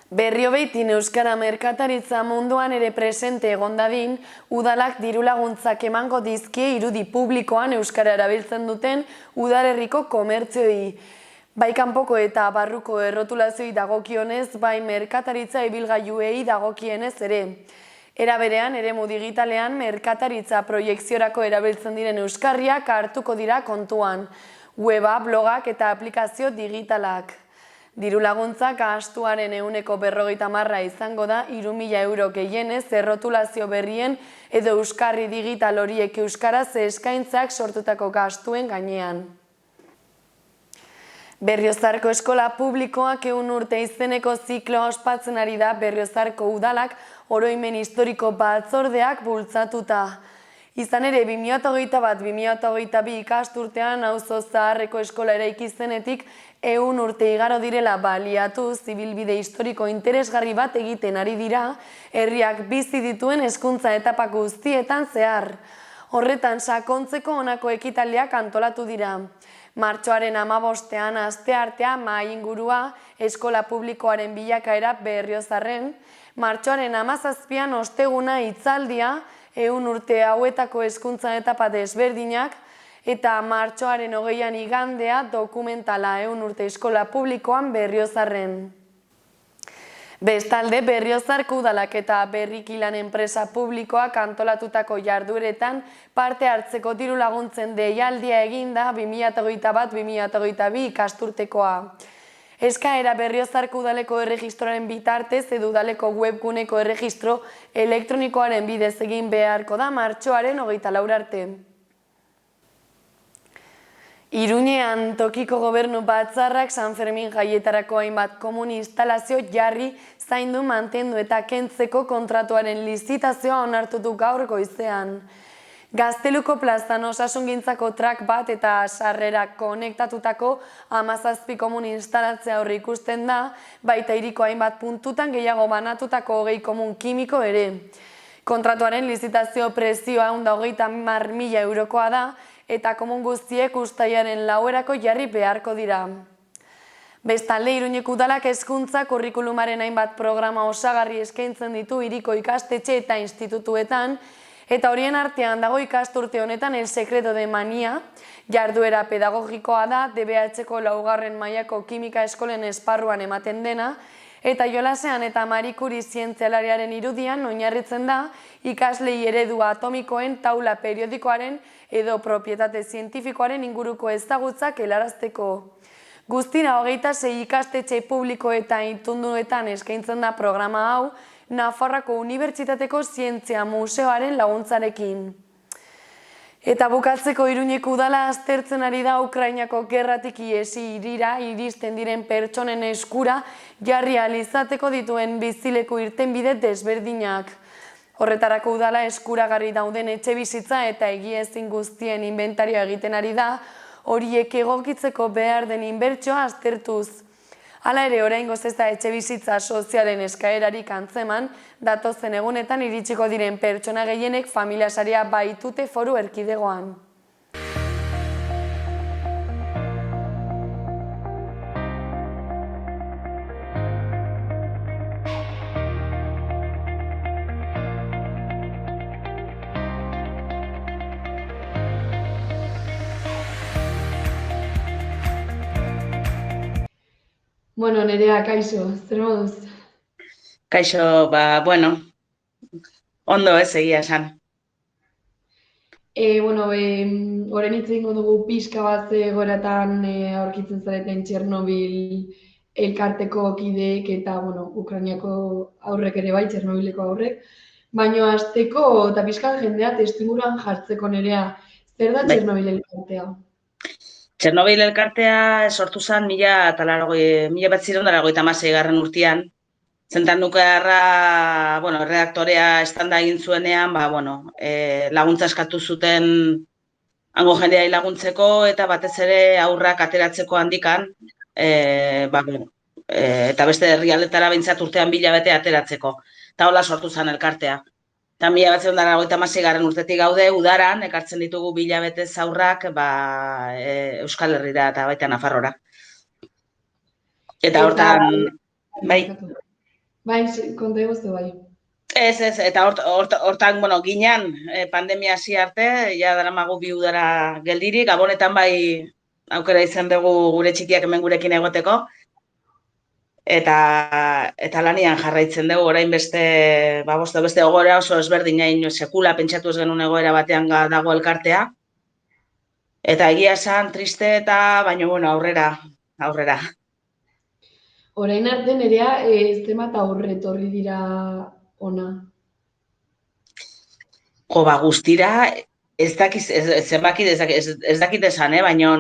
Berriro behitin euskara merkataritza munduan ere presente egon dadin, udalak dirulaguntzak emango dizkie irudi publikoan euskara erabiltzen duten udalerriko komertzioi. Bai kanpoko eta barruko errotulazioi dagokionez, bai merkataritza ibilgailuei dagokienez ere. Era berean, eremu digitalean merkataritza proiekziorako erabiltzen diren euskarriak hartuko dira kontuan. Weba, blogak eta aplikazio digitalak. Diru laguntzak gastuaren 50% izango da 3.000 euro gehienez errotulazio berrien edo euskarri digital horiek euskaraz eskaintzak sortutako gastuen gainean. Berriozarko eskola publikoak 100 urte izeneko zikloa ospatzen ari da Berriozarko udalak oroimen historiko batzordeak bultzatuta. Izan ere, 2021-2022 ikasturtean auzo zaharreko eskola eraiki zenetik 100 urte igaro direla baliatu zibilbide historiko interesgarri bat egiten ari dira herriak bizi dituen hezkuntza etapa guztietan zehar. Horretan sakontzeko honako ekitaldiak antolatu dira. Martxoaren 15ean asteartea mahai ingurua eskola publikoaren bilakaera Berriozarren, martxoaren 17ean osteguna hitzaldia 100 urte hauetako hezkuntza etapa desberdinak, eta martxoaren 20ean igandea dokumentala 100 urte eskola publikoan Berriozarren. Bestalde, Berriozarko udalak eta Berrikilan enpresa publikoak antolatutako jardueretan parte hartzeko diru laguntzen deialdia eginda 2021-2022 ikasturtekoa. Eskaera Berriozarko udaleko erregistroaren bitartez edo udaleko webguneko erregistro elektronikoaren bidez egin beharko da martxoaren 24 arte. Iruñean tokiko gobernu batzarrak San Fermin jaietarako hainbat komun instalazio jarri zaindu mantendu eta kentzeko kontratuaren lizitazioa onartu du gaur goizean. Gazteluko plazan osasungintzako trak bat eta sarrerak konektatutako 17 komun instalatzea horri ikusten da, baita hiriko hainbat puntutan gehiago banatutako 20 komun kimiko ere. Kontratuaren lizitazio prezioa 130.000 eurokoa da, eta komun guztiek uztailaren 4erako jarri beharko dira. Bestalde, Iruñeko udalak hezkuntza kurrikulumaren hainbat programa osagarri eskaintzen ditu hiriko ikastetxe eta institutuetan, eta horien artean dago ikasturte honetan El Secreto de Mania, jarduera pedagogikoa da DBH-ko 4. mailako kimika eskolen esparruan ematen dena, eta jolasean eta Marie Curie zientzialariaren irudian oinarritzen da ikaslei eredu atomikoen taula periodikoaren edo propietate zientifikoaren inguruko ezagutzak helarazteko. Guztira 26 ikastetxe publiko eta itunduetan eskaintzen da programa hau, Nafarroako Unibertsitateko Zientzia Museoaren laguntzarekin. Eta bukatzeko Iruñeko udala aztertzen ari da Ukrainako gerratik ihesi hirira iristen diren pertsonen eskura jarri ahal izateko dituen bizileku irtenbide desberdinak. Horretarako udala eskuragarri dauden etxebizitza eta egiezin guztien inbentarioa egiten ari da, horiek egokitzeko behar den inbertsioa aztertuz. Hala ere, oraingoz ez da etxebizitza sozialen eskaerarik antzeman, datozen egunetan iritsiko diren pertsona gehienek familia sarea baitute Foru Erkidegoan. Bueno, Nerea, kaixo, zer moduz? Kaixo, bueno, ondo ez egia esan. Orain hitz egingo dugu pixka bat ze egoeratan aurkitzen zareten Txernobil elkarteko kideek eta, Ukrainiako aurrek ere bai, Txernobileko aurrek. Baina hasteko eta pixka jendea testuinguruan jartzeko, Nerea, zer da Txernobil elkartea? Txernobil elkartea sortu zen 1986 urtean. Zentan nuklearra, erreaktorea estanda egin zuenean, laguntza eskatu zuten hango jendeai laguntzeko eta batez ere aurrak ateratzeko handikan, eta beste herrialdetara behintzat urtean 1000 bete ateratzeko. Eta hola sortu zen elkartea. Eta 1986 urtetik gaude, udaran, ekartzen ditugu 1000 bete aurrak Euskal Herrira eta baita Nafarrora. Eta hortan, bai. Bai, konta eguztu bai. Ez, eta hortan, ginean, pandemia hasi arte, ja daramagu 2 udara geldirik, Gabonetan bai aukera izan dugu gure txikiak hemen gurekin egoteko, eta lanian jarraitzen dugu, orain beste egoera oso ezberdin hain sekula pentsatu ez genuen egoera batean dago elkartea, eta egia esan, triste eta, baina aurrera. Orain arte, Nerea, zenbat aurre etorri dira ona? Guztira, ez dakit esan, baina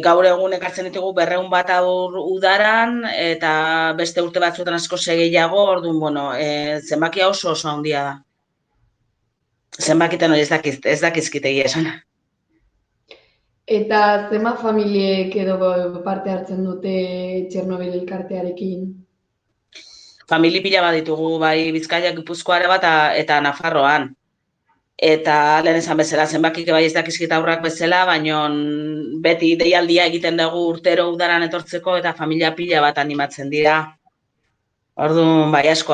gaur egun ekartzen ditugu 200 bat aur udaran, eta beste urte batzuetan asko gehiago, orduan, zenbakia oso handia da. Zenbakitan hori ez dakizkit egia esan. Eta zenbat familiek edo parte hartzen dute Txernobil elkartearekin? Famili pila bat ditugu, bai Bizkaia, Gipuzkoa bat eta Nafarroan. Eta lehen esan bezala, zenbakik bai ez dakizkit aurrak bezala, baina beti deialdia egiten dugu urtero udaran etortzeko eta familia pila bat animatzen dira. Orduan, bai, asko.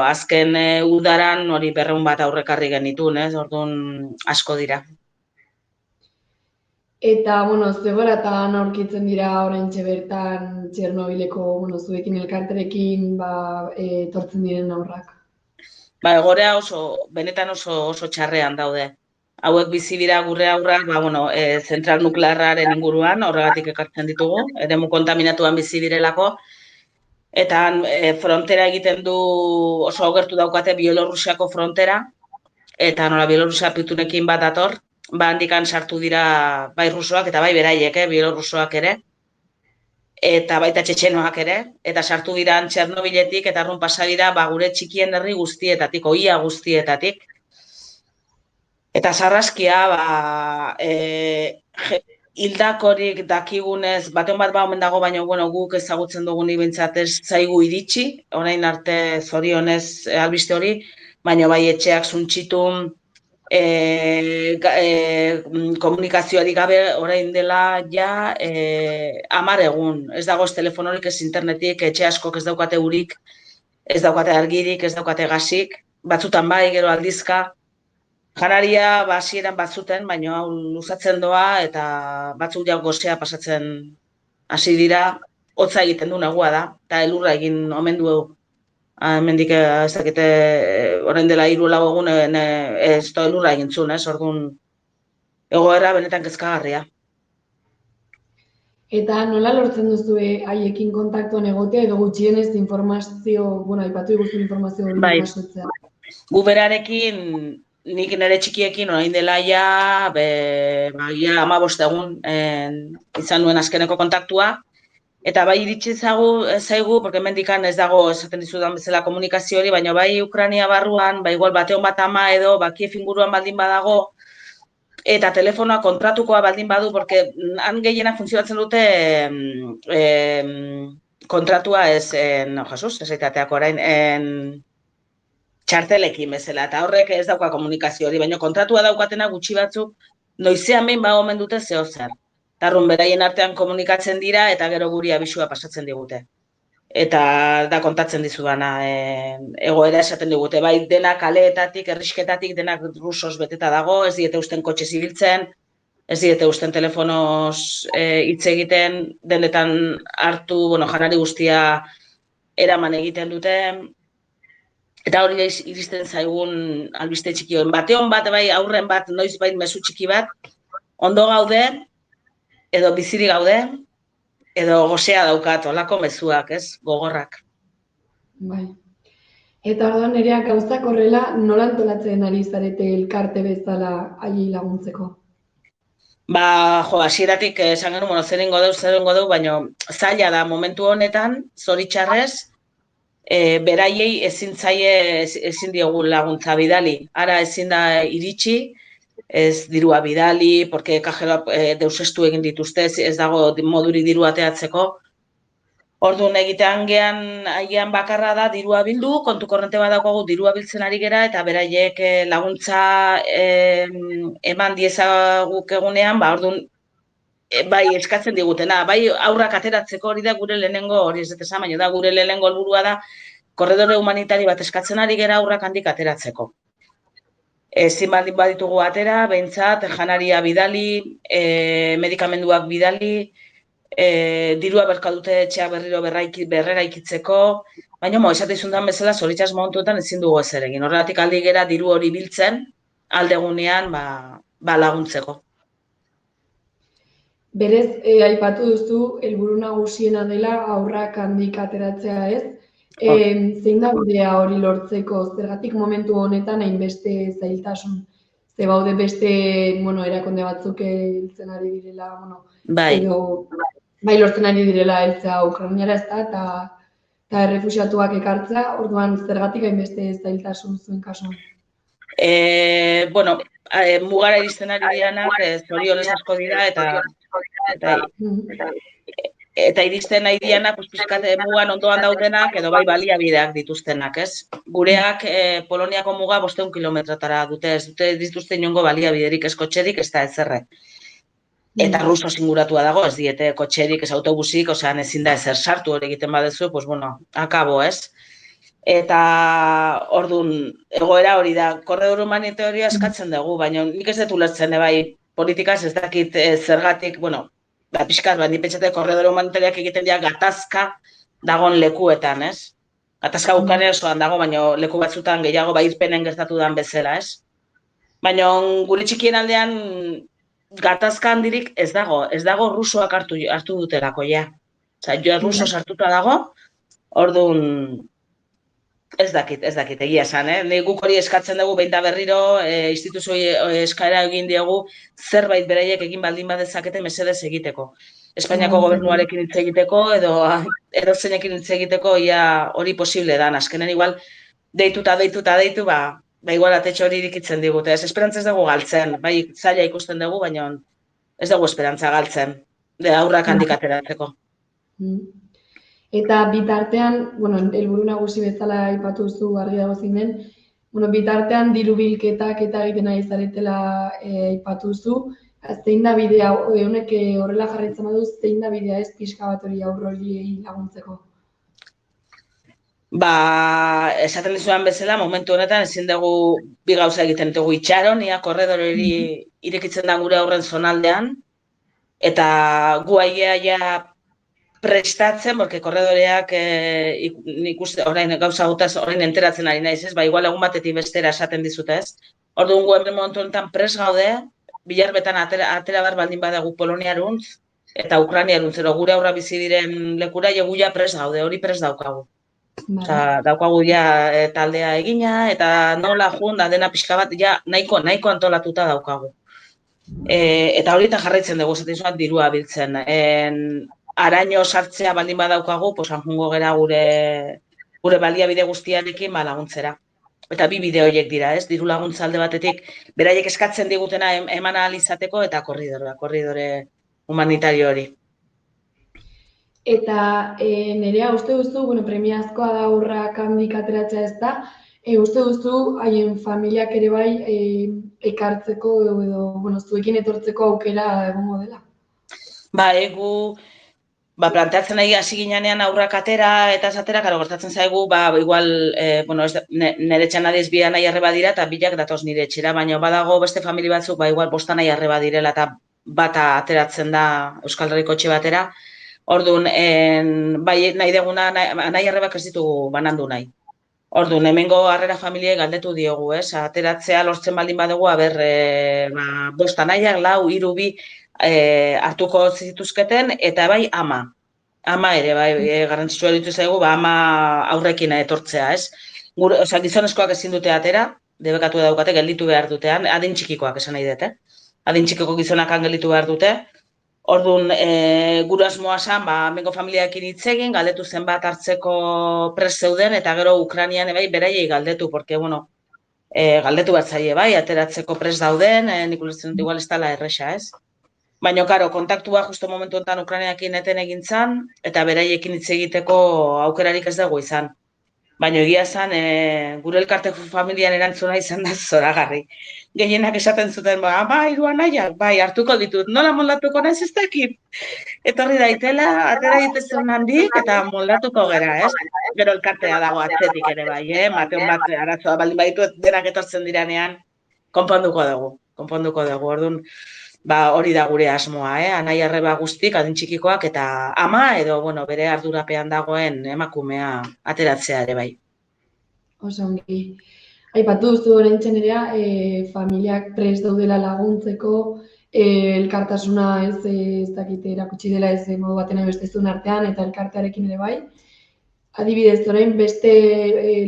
Azken udaran hori 200 bat aurrekarri genitun, orduan asko dira. Eta, zegoratan aurkitzen dira oraintxe bertan Txernobileko, zuekin elkarterekin, etortzen diren aurrak. Egoera benetan oso txarrean daude. Hauek bizi dira gure aurrak, zentral nuklearraren inguruan, horregatik ekartzen ditugu, eremu kontaminatuan bizi direlako, eta frontera egiten du oso augertu daukate Bielorrusiako frontera, eta nola Bielorrusia pitunekin bat dator, handikan sartu dira bai rusoak eta bai beraiek, bielorrusoak ere, eta baita txetxenoak ere, eta sartu dira Txernobiletik eta arrun pasa dira gure txikien herri guztietatik, oia guztietatik. Eta sarraskia, hildakorik dakigunez, baten bat omen dago, baina guk ezagutzen dugun ibentzat ez zaigu iritsi, orain arte zorionez albiste hori, baina bai etxeak suntsitun, komunikazioari gabe orain dela 10 egun. Ez dago ez telefonorik, ez internetik, etxe askok ez daukate urik, ez daukate argirik, ez daukate gasik, batzutan bai, gero aldizka. Janaria hasieran batzuten, baina hau luzatzen doa eta batzuk jau gozea pasatzen hasi dira, hotza egiten du negua da, eta elurra egin omen du. Hemendik ez dakite, orain dela 3-4 egun ez da elurra egin zuen, orduan egoera benetan kezkagarria. Eta nola lortzen duzu haiekin kontaktuan egotea edo gutxienez informazio, aipatu iguzu informazio hori jasotzea? Gu berarekin, nik nire txikiekin orain dela 15 egun izan nuen azkeneko kontaktua, eta bai iritsi zaigu, porque hemendikan ez dago esaten dizudan bezala komunikazio hori, baina bai Ukraina barruan, igual bateon bat ama edo, Kiev inguruan baldin badago, eta telefonoa kontratukoa baldin badu, porque han gehiena funtzionatzen dute kontratua ez, Jesus, ez aitateako orain, txartelekin bezala, eta horrek ez dauka komunikazio hori, baina kontratua daukatena gutxi batzuk, noizean behin omen dute zeo zer. Tarrun beraien artean komunikatzen dira, eta gero guri abisua pasatzen digute. Eta da kontatzen dizudana, egoera esaten digute, bai denak kaleetatik, herrisketatik, denak rusos beteta dago, ez diete usten kotxe zibiltzen, ez diete usten telefonoz hitz egiten, denetan hartu, janari guztia eraman egiten dute, eta hori iristen zaigun albiste txikioen. Bateon bat, bai aurren bat, noiz bai mezu txiki bat, ondo gaude, edo biziri gaude, edo gozea daukat, olako mezuak, ez, gogorrak. Bai. Eta orduan nerea gauzak horrela nola antolatzen ari zarete elkarte bezala haiei laguntzeko? Hasieratik esan genuen, zer ingo deu, baina zaila da momentu honetan, zoritxarrez, beraiei ezin diogu laguntza bidali. Ara ezin da iritsi, ez dirua bidali, porque kajera deusestu egin dituzte, ez dago moduri diru ateatzeko. Orduan egitean gean aian bakarra da dirua bildu, kontu korrente bat daukagu dirua biltzen ari gera, eta beraiek laguntza eman diezaguk egunean, orduan bai eskatzen digutena, bai aurrak ateratzeko hori da gure lehenengo, hori ez dut esan, baina da gure lehenengo helburua da, korredore humanitari bat eskatzen ari gera aurrak handik ateratzeko. Ezin baldin baditugu atera, behintzat, janaria bidali, medikamenduak bidali, dirua berkadute etxea berriro berrera ikitzeko, baina esate izundan bezala zoritxas momentuetan ezin dugu ezer egin. Horregatik aldi gera diru hori biltzen, aldegunean laguntzeko. Berez, aipatu duzu, helburu nagusiena dela aurrak handik ateratzea ez? Zein da bidea hori lortzeko, zergatik momentu honetan hainbeste zailtasun? Ze baude beste, erakunde batzuk heltzen ari direla, edo bai lortzen ari direla heltzea Ukrainara ez da, eta errefuxiatuak ekartzea, orduan zergatik hainbeste zailtasun zuen kasuan? Mugara iristen ari dianak, zorionez asko dira, eta iristen nahi dianak, pizkat mugan ondoan daudenak, edo bai baliabideak dituztenak, ez? Gureak Poloniako muga 500 kilometrotara dute, ez dituzte inongo baliabiderik, ez kotxerik, ez da ezerre. Eta ruso inguratua dago, ez diete kotxerik, ez autobusik, osean ezin da ezer sartu hori egiten badezu, akabo, ez? Eta orduan, egoera hori da, korredor humanitaria eskatzen dugu, baina nik ez dut ulertzen, bai, politikaz ez dakit zergatik, pixkat, nik pentsate korredor humanitariak egiten dira gatazka dagon lekuetan, ez? Gatazka Ukraina osoan dago, baina leku batzutan gehiago irpenen gertatu dan bezala, ez? Baina gure txikien aldean gatazka handirik ez dago rusoak hartu dutelako, ja. Osa, ruso sartuta dago, orduan ez dakit, egia esan, guk hori eskatzen dugu behin da berriro, instituzioi eskaera egin diegu zerbait beraiek egin baldin badezakete mesedez egiteko. Espainiako gobernuarekin hitz egiteko, edo zeinekin hitz egiteko, hori posible da, azkenen igual deitu, igual atetxo hori irikitzen digute, ez esperantza ez dugu galtzen, bai zaila ikusten dugu, baina ez dugu esperantza galtzen, aurrak handik ateratzeko. Eta bitartean, helburu nagusi bezala aipatu duzu argi dago zinen, bitartean diru bilketak eta egiten ari zaretela aipatu duzu, zein da bidea, honek horrela jarraitzen badu, zein da bidea ez pixka bat hori aurroliei laguntzeko? Esaten dizuan bezala, momentu honetan ezin dugu bi gauza egiten dugu itxaron, korredor hori irekitzen da gure aurren zonaldean, eta gu aia prestatzen, porque korredoreak ikuste, orain gauza gutaz, orain enteratzen ari naiz, ez? Igual egun batetik bestera esaten dizute, ez? Orduan gu hemen momentu honetan pres gaude, bilarbetan atera bar baldin badagu Poloniaruntz, eta Ukrainiaruntz, gure aurra bizi diren lekura, guia pres gaude, hori pres daukagu. Osa, daukagu taldea egina, eta nola junda dena pixka bat, nahiko antolatuta daukagu. Eta hori eta jarraitzen dugu, zaten dirua biltzen. Araño sartzea baldin badaukagu, hanjungo gera gure baliabide guztiarekin laguntzera. Eta bi bide horiek dira, ez? Diru laguntza alde batetik, beraiek eskatzen digutena eman ahal izateko eta korridore humanitario hori. Eta nerea, uste duzu, premiazkoa da aurrak handik ateratzea ez da, uste duzu haien familiak ere bai ekartzeko edo, zuekin etortzeko aukera egongo dela? Gu planteatzen nahi hasi ginean aurrak atera eta esatera, karo, gertatzen zaigu, igual, nire etxean adiz bi nahi arreba dira eta bilak datoz nire etxera, baina badago beste famili batzuk, igual bosta nahi arreba direla eta bata ateratzen da Euskal Herriko etxe batera. Orduan, bai nahi deguna, nahi arrebak ez ditugu banandu nahi. Orduan, hemengo harrera familiei galdetu diogu, ez? Ateratzea lortzen baldin badugu, bosta nahiak, 4, 3, 2 hartuko zituzketen, eta bai ama. Ama ere, bai, garrantzitsua ditu zaigu, ama aurrekin etortzea, ez? Gizonezkoak ezin dute atera, debekatu daukate, gelditu behar dutean, adin txikikoak esan nahi dute. Adin txikiko gizonakan gelditu behar dute. Orduan, gure asmoa zen, hemengo familiaekin hitz egin, galdetu zenbat hartzeko prest zeuden, eta gero Ukrainian bai beraiei galdetu, porque, galdetu bat zaie, bai, ateratzeko prest dauden, nik ulertzen dut igual ez dela erresa, ez? Baina, karo, kontaktua justo momentu honetan Ukrainiakin eten egin zan, eta beraiekin hitz egiteko aukerarik ez dago izan. Baina egia zen, gure elkarteko familian erantzuna izan da zoragarri. Gehienak esaten zuten, ama, 3 nahiak, bai, hartuko ditut, nola moldatuko naiz ez dakit. Etorri daitela, atera dituzun handik, eta moldatuko gera, ez? Gero elkartea dago atzetik ere bai, Mateon bat arazoa baldin baditu denak etortzen diranean, konponduko dugu, orduan, hori da gure asmoa, anai arreba guztik, adin txikikoak, eta ama edo, bere ardurapean dagoen emakumea ateratzea ere bai. Oso ongi. Aipatu duzu oraintxe nerea, familiak prest daudela laguntzeko, elkartasuna ez dakite erakutsi dela ez modu baten bestezun artean, eta elkartearekin ere bai. Adibidez, orain beste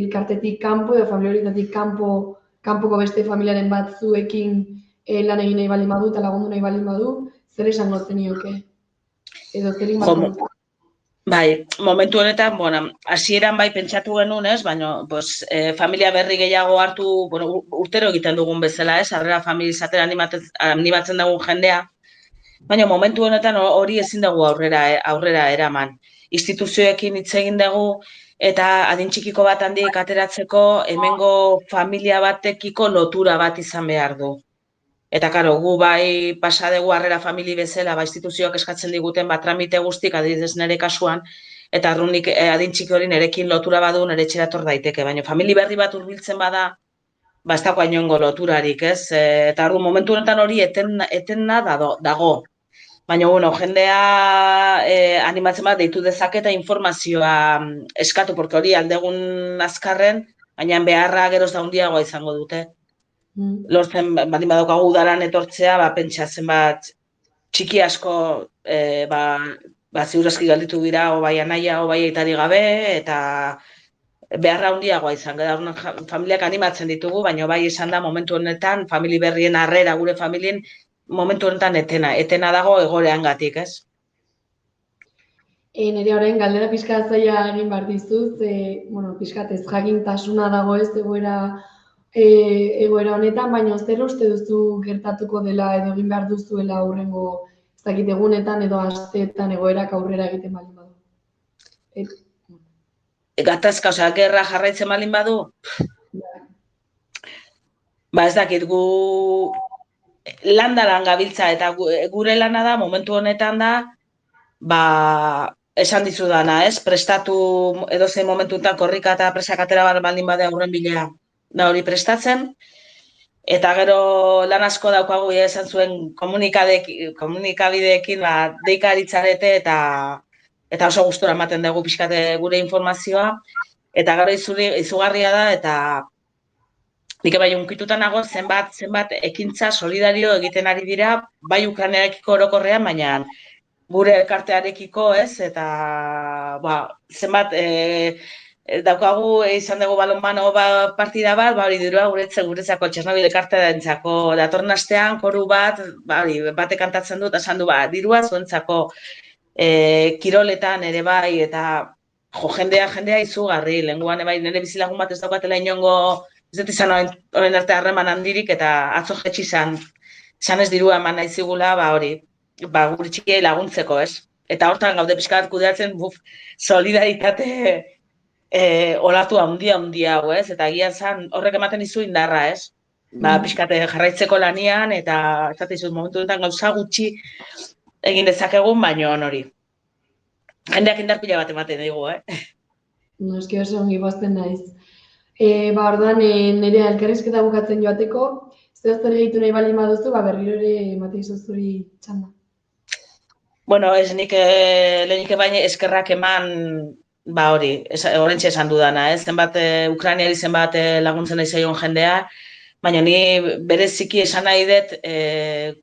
elkartetik kanpo edo familiaritatik kanpoko beste familiaren batzuekin lan egin nahi baldin badu eta lagundu nahi baldin badu, zer esango zenioke? Edo zer egin Bai, momentu honetan, hasieran bai pentsatu genuen, ez, baina familia berri gehiago hartu, urtero egiten dugun bezala, ez, harrera familizatera animatzen dugun jendea, baina momentu honetan hori ezin dugu aurrera eraman. Instituzioekin hitz egin dugu, eta adin txikiko bat handik ateratzeko hemengo familia batekiko lotura bat izan behar du. Eta, karo, gu bai pasa dugu harrera famili bezala, instituzioak eskatzen diguten tramite guztik, adibidez nire kasuan, eta arrunik adin txiki hori nirekin lotura badu nire etxera etor daiteke, baina famili berri bat hurbiltzen bada, ez dago inongo loturarik, ez? Eta arru momentu honetan hori etena dago. Baina, jendea animatzen bat deitu dezake eta informazioa eskatu, porque hori aldegun azkarren, baina beharra geroz da handiagoa izango dute. Lortzen, baldin badaukagu udaran etortzea, pentsatzen bat txiki asko ziurazki galditu dira, bai anaia, bai aitari gabe, eta beharra handiagoa izan. Familiak animatzen ditugu, baina bai izan da momentu honetan, famili berrien harrera gure familien, momentu honetan etena dago egoreangatik, ez? Nire horrein, galdera pixka zaila egin behar dizuz, pixkat ez jakintasuna dago ez egoera honetan, baina zer uste duzu gertatuko dela edo egin behar duzuela hurrengo ez dakit egunetan edo asteetan egoerak aurrera egiten baldin badu? Gatazka, gerra jarraitzen baldin badu? Ez dakit, gu landalan gabiltza eta gure lana da, momentu honetan da, esan dizudana, ez? Prestatu edozein momentuetan korrika eta presak atera baldin bade aurren bilea da hori prestatzen, eta gero lan asko daukagu esan zuen komunikabideekin deika aritzarete eta oso gustora ematen dugu pixkate gure informazioa, eta gero izugarria da, eta nik bai unkituta nago zenbat ekintza solidario egiten ari dira, bai Ukrainarekiko orokorrean, baina gure elkartearekiko, ez, eta zenbat daukagu izan dugu balonmano partida bat, hori dirua guretzako Txernobil elkartearentzako datorren astean koru bat, batek kantatzen dut, esan du, dirua zuentzako kiroletan ere bai, eta jendea izugarri, lehenguan bai nire bizilagun bat ez daukatela inongo ez dut izan orain arte harreman handirik, eta atzo jetxi izan ez dirua eman nahi zigula, hori, gure txikiei laguntzeko, ez? Eta hortan gaude pixka bat kudeatzen, solidaritate olatu handia hau, ez? Eta egia zan horrek ematen dizu indarra, ez? Pixkate jarraitzeko lanian, eta esaten dizut momentu honetan gauza gutxi egin dezakegun, baino hori. Jendeak indarpila bat ematen digu, No, eski oso ongi pozten naiz. Orduan, nire elkarrizketa bukatzen joateko, zer egitu nahi baldin baduzu, berriro ere emate izu zuri txanda. Bueno, ez nik lehenik baina eskerrak eman, hori, horrentxe esan dudana, ez? Zenbat Ukrainiari zenbat laguntzen nahi zaion jendea, baina ni bereziki esan nahi dut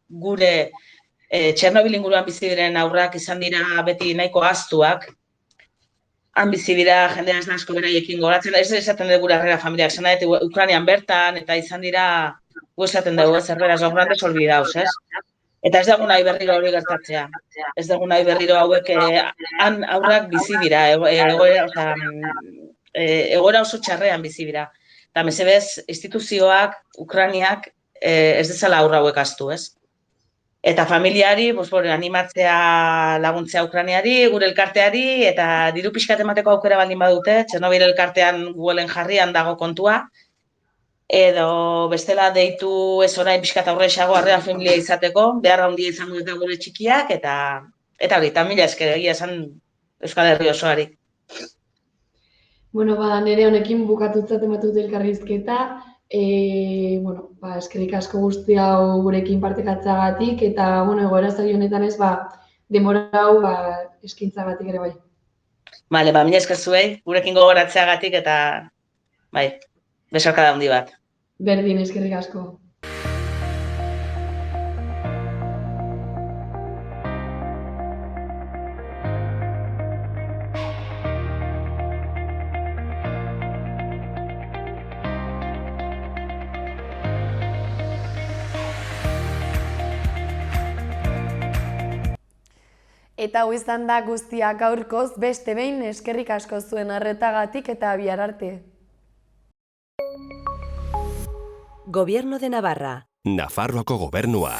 gure Txernobil inguruan bizi diren aurrak izan dira beti nahiko ahaztuak. Han bizi dira jendea ez da asko beraiekin goratzen, ez esaten dugu gure harrera familiak, esan nahi Ukrainian bertan, eta izan dira, gu esaten dugu, zerberaz los grandes olvidados, ez? Eta ez dugu nahi berriro hori gertatzea. Ez dugu nahi berriro hauek han aurrak bizi dira, egoera oso txarrean bizi dira. Eta mesedez, instituzioak, Ukrainiak, ez dezala aurra hauek astu, ez? Eta familiari, animatzea laguntzea Ukrainiari, gure elkarteari, eta diru pixkat emateko aukera baldin badute, Txernobil elkartean Googleen jarrian dago kontua, edo bestela deitu ez orain pixkat aurrexago harrera familia izateko, behar handia izango eta gure txikiak, eta hori, eta mila esker egia esan Euskal Herri osoari. Bueno, nire honekin bukatutzat ematut elkarrizketa, eskerrik asko guzti hau gurekin partekatzagatik, eta, egoera zaila honetan ez, denbora hau eskintzagatik ere bai. Bale, mila esker zuei, gurekin gogoratzeagatik, eta, besarkada handi bat. Berdin, eskerrik asko. Eta hau izan da guztiak gaurkoz, beste behin eskerrik asko zuen arretagatik eta bihar arte. Gobierno de Navarra. Nafarroako gobernua.